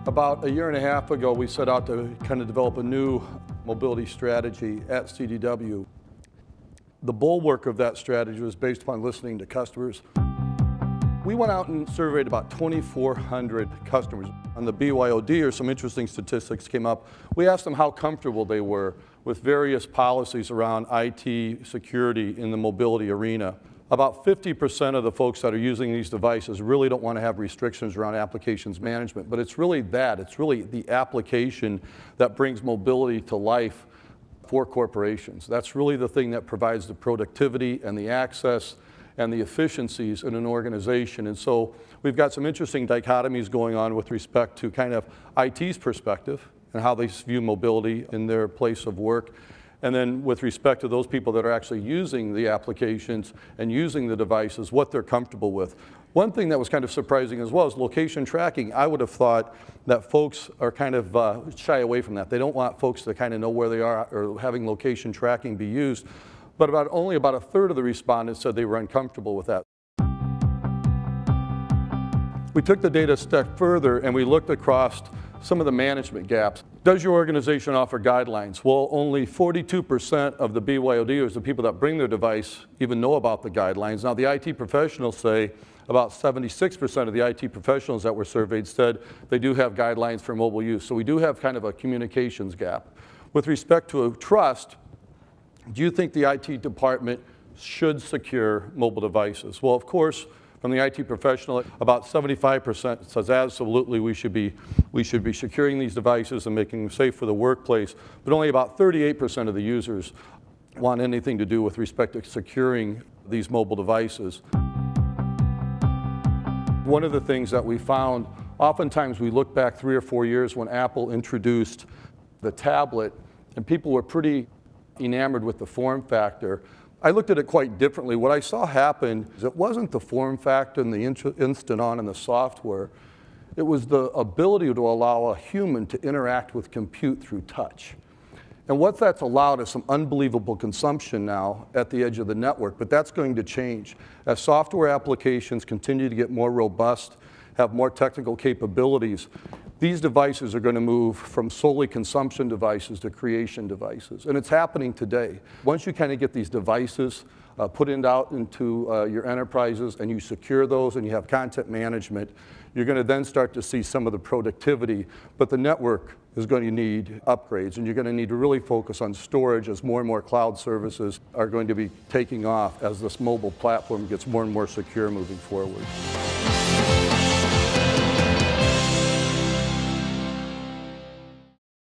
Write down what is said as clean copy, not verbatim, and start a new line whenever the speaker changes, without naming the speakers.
About a year and a half ago, we set out to kind of develop a new mobility strategy at CDW. The bulwark of that strategy was based upon listening to customers. We went out and surveyed about 2,400 customers. On the BYOD, or some interesting statistics came up. We asked them how comfortable they were with various policies around IT security in the mobility arena. About 50% of the folks that are using these devices really don't want to have restrictions around applications management, but it's really the application that brings mobility to life for corporations. That's really the thing that provides the productivity and the access and the efficiencies in an organization. And so we've got some interesting dichotomies going on with respect to kind of IT's perspective and how they view mobility in their place of work. And then with respect to those people that are actually using the applications and using the devices, what they're comfortable with. One thing that was kind of surprising as well is location tracking. I would have thought that folks are kind of shy away from that. They don't want folks to kind of know where they are or having location tracking be used. But only about a third of the respondents said they were uncomfortable with that. We took the data a step further and we looked across some of the management gaps. Does your organization offer guidelines? Well, only 42% of the BYODers, the people that bring their device, even know about the guidelines. Now, the IT professionals say about 76% of the IT professionals that were surveyed said they do have guidelines for mobile use. So we do have kind of a communications gap. With respect to trust, do you think the IT department should secure mobile devices? Well, of course, from the IT professional, about 75% says absolutely we should be securing these devices and making them safe for the workplace, but only about 38% of the users want anything to do with respect to securing these mobile devices. One of the things that we found, oftentimes we look back 3 or 4 years when Apple introduced the tablet, and people were pretty enamored with the form factor. I looked at it quite differently. What I saw happen is it wasn't the form factor and the instant on and the software. It was the ability to allow a human to interact with compute through touch. And what that's allowed is some unbelievable consumption now at the edge of the network, but that's going to change. As software applications continue to get more robust, have more technical capabilities, these devices are going to move from solely consumption devices to creation devices. And it's happening today. Once you kind of get these devices put out into your enterprises and you secure those and you have content management, you're going to then start to see some of the productivity. But the network is going to need upgrades, and you're going to need to really focus on storage as more and more cloud services are going to be taking off as this mobile platform gets more and more secure moving forward.